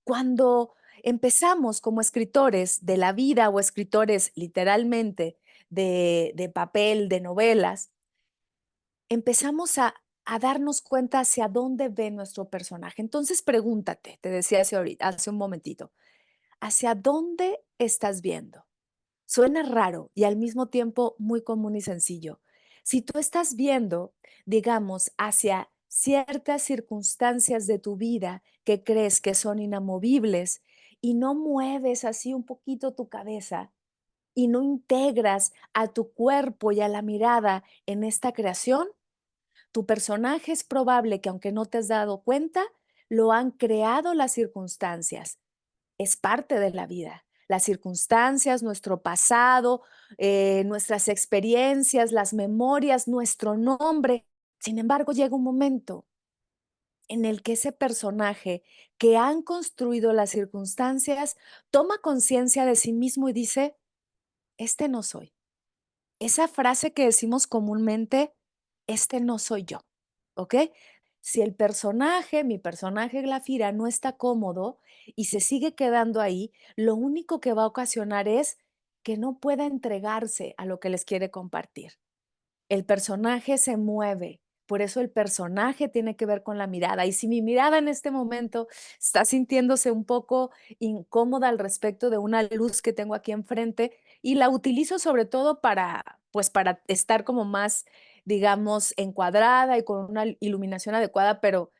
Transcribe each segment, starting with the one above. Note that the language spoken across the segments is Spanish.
Cuando empezamos como escritores de la vida o escritores literalmente de papel, de novelas, empezamos a darnos cuenta hacia dónde ve nuestro personaje. Entonces pregúntate, te decía hace un momentito, ¿hacia dónde estás viendo? Suena raro y al mismo tiempo muy común y sencillo. Si tú estás viendo, digamos, hacia ciertas circunstancias de tu vida que crees que son inamovibles y no mueves así un poquito tu cabeza y no integras a tu cuerpo y a la mirada en esta creación, tu personaje es probable que aunque no te has dado cuenta, lo han creado las circunstancias. Es parte de la vida. Las circunstancias, nuestro pasado, nuestras experiencias, las memorias, nuestro nombre. Sin embargo, llega un momento en el que ese personaje que han construido las circunstancias toma conciencia de sí mismo y dice, este no soy. Esa frase que decimos comúnmente, este no soy yo, ¿ok? Si el personaje, mi personaje Glafira, no está cómodo y se sigue quedando ahí, lo único que va a ocasionar es que no pueda entregarse a lo que les quiere compartir. El personaje se mueve, por eso el personaje tiene que ver con la mirada. Y si mi mirada en este momento está sintiéndose un poco incómoda al respecto de una luz que tengo aquí enfrente y la utilizo sobre todo para, pues para estar como más, digamos, encuadrada y con una iluminación adecuada, pero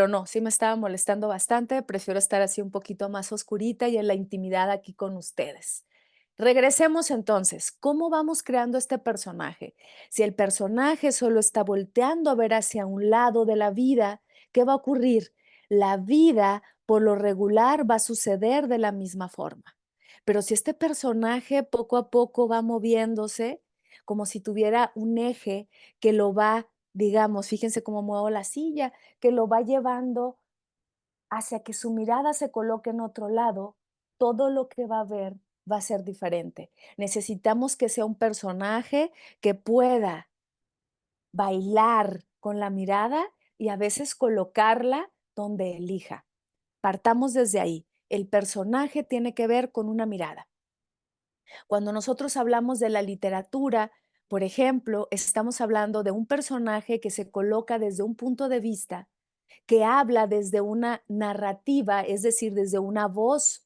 no, sí me estaba molestando bastante. Prefiero estar así un poquito más oscurita y en la intimidad aquí con ustedes. Regresemos entonces, ¿cómo vamos creando este personaje? Si el personaje solo está volteando a ver hacia un lado de la vida, ¿qué va a ocurrir? La vida, por lo regular, va a suceder de la misma forma. Pero si este personaje poco a poco va moviéndose, como si tuviera un eje que lo va, digamos, fíjense cómo muevo la silla, que lo va llevando hacia que su mirada se coloque en otro lado, todo lo que va a ver va a ser diferente. Necesitamos que sea un personaje que pueda bailar con la mirada y a veces colocarla donde elija. Partamos desde ahí. El personaje tiene que ver con una mirada. Cuando nosotros hablamos de la literatura, por ejemplo, estamos hablando de un personaje que se coloca desde un punto de vista que habla desde una narrativa, es decir, desde una voz.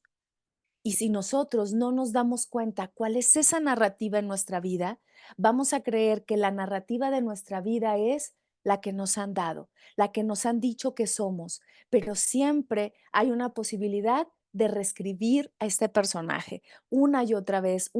Y si nosotros no nos damos cuenta cuál es esa narrativa en nuestra vida, vamos a creer que la narrativa de nuestra vida es la que nos han dado, la que nos han dicho que somos, pero siempre hay una posibilidad de reescribir a este personaje una y otra vez,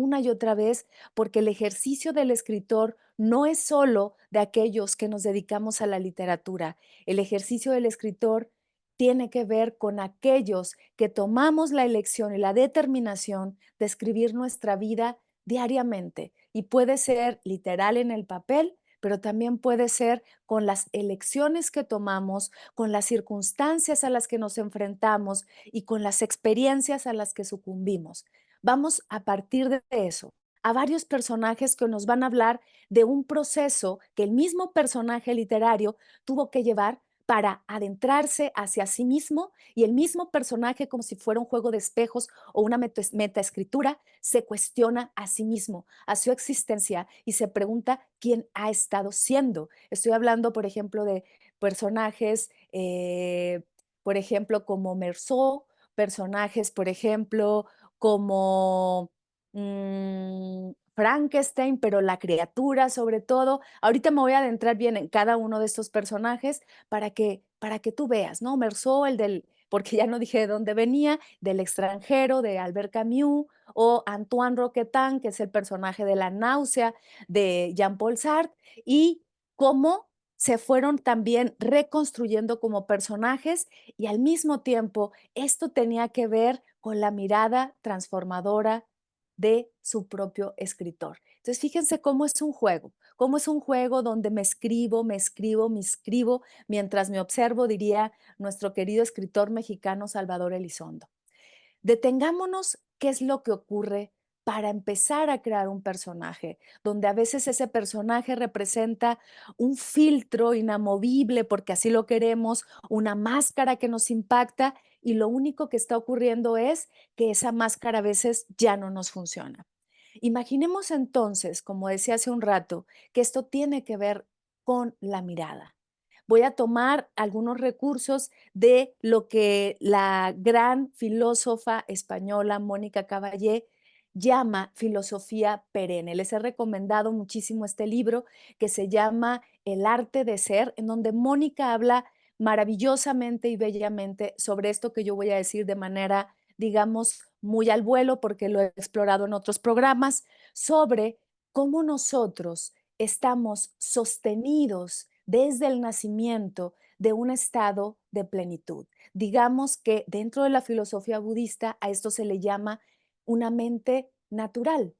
porque el ejercicio del escritor no es solo de aquellos que nos dedicamos a la literatura. El ejercicio del escritor tiene que ver con aquellos que tomamos la elección y la determinación de escribir nuestra vida diariamente. Y puede ser literal en el papel, pero también puede ser con las elecciones que tomamos, con las circunstancias a las que nos enfrentamos y con las experiencias a las que sucumbimos. Vamos a partir de eso a varios personajes que nos van a hablar de un proceso que el mismo personaje literario tuvo que llevar para adentrarse hacia sí mismo, y el mismo personaje, como si fuera un juego de espejos o una metaescritura, se cuestiona a sí mismo, a su existencia y se pregunta quién ha estado siendo. Estoy hablando, por ejemplo, de personajes, por ejemplo, como Meursault, personajes, por ejemplo, como Frankenstein, pero la criatura sobre todo. Ahorita me voy a adentrar bien en cada uno de estos personajes para que tú veas, ¿no? Meursault, el del, porque ya no dije de dónde venía, del extranjero, de Albert Camus, o Antoine Roquetin, que es el personaje de La náusea, de Jean-Paul Sartre, y cómo se fueron también reconstruyendo como personajes y al mismo tiempo esto tenía que ver con la mirada transformadora de su propio escritor. Entonces, fíjense cómo es un juego donde me escribo, me escribo, me escribo, mientras me observo, diría nuestro querido escritor mexicano Salvador Elizondo. Detengámonos qué es lo que ocurre para empezar a crear un personaje, donde a veces ese personaje representa un filtro inamovible, porque así lo queremos, una máscara que nos impacta, y lo único que está ocurriendo es que esa máscara a veces ya no nos funciona. Imaginemos entonces, como decía hace un rato, que esto tiene que ver con la mirada. Voy a tomar algunos recursos de lo que la gran filósofa española Mónica Caballé llama filosofía perenne. Les he recomendado muchísimo este libro que se llama El arte de ser, en donde Mónica habla maravillosamente y bellamente sobre esto que yo voy a decir de manera, digamos, muy al vuelo, porque lo he explorado en otros programas, sobre cómo nosotros estamos sostenidos desde el nacimiento de un estado de plenitud. Digamos que dentro de la filosofía budista a esto se le llama una mente natural,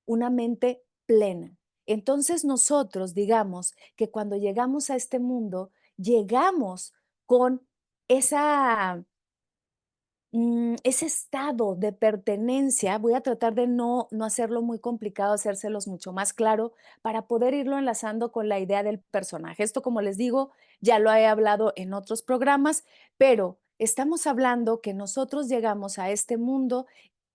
una mente plena. Entonces nosotros digamos que cuando llegamos a este mundo, llegamos con esa ese estado de pertenencia, voy a tratar de no hacerlo muy complicado, hacérselos mucho más claro para poder irlo enlazando con la idea del personaje. Esto, como les digo, ya lo he hablado en otros programas, pero estamos hablando que nosotros llegamos a este mundo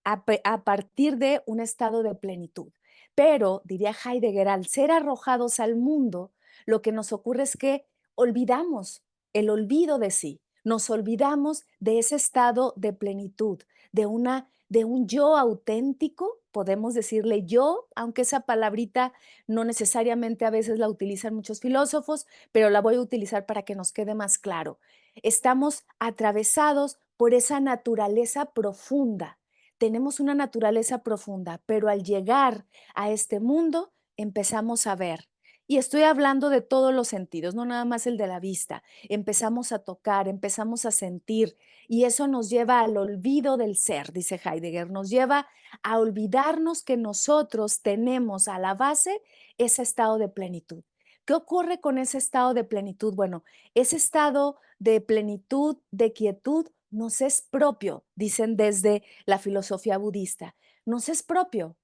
a partir de un estado de plenitud. Pero, diría Heidegger, al ser arrojados al mundo, lo que nos ocurre es que olvidamos el olvido de sí. Nos olvidamos de ese estado de plenitud, de un yo auténtico, podemos decirle yo, aunque esa palabrita no necesariamente a veces la utilizan muchos filósofos, pero la voy a utilizar para que nos quede más claro. Estamos atravesados por esa naturaleza profunda. Tenemos una naturaleza profunda, pero al llegar a este mundo empezamos a ver. Y estoy hablando de todos los sentidos, no nada más el de la vista. Empezamos a tocar, empezamos a sentir, y eso nos lleva al olvido del ser, dice Heidegger, nos lleva a olvidarnos que nosotros tenemos a la base ese estado de plenitud. ¿Qué ocurre con ese estado de plenitud? Bueno, ese estado de plenitud, de quietud, nos es propio, dicen desde la filosofía budista, nos es propio,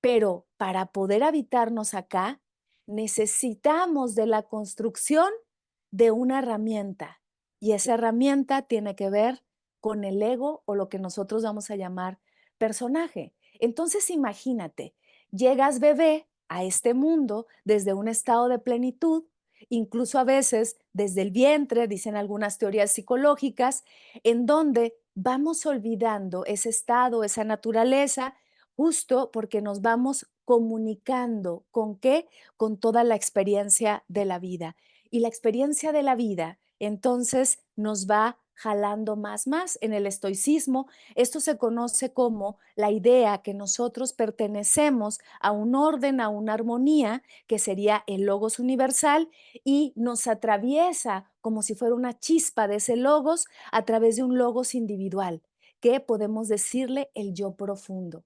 pero para poder habitarnos acá, necesitamos de la construcción de una herramienta. Y esa herramienta tiene que ver con el ego o lo que nosotros vamos a llamar personaje. Entonces imagínate, llegas bebé a este mundo desde un estado de plenitud, incluso a veces desde el vientre, dicen algunas teorías psicológicas, en donde vamos olvidando ese estado, esa naturaleza, justo porque nos vamos comunicando con qué, con toda la experiencia de la vida. Y la experiencia de la vida entonces nos va jalando más. En el estoicismo, esto se conoce como la idea que nosotros pertenecemos a un orden, a una armonía, que sería el logos universal, y nos atraviesa como si fuera una chispa de ese logos a través de un logos individual, que podemos decirle el yo profundo.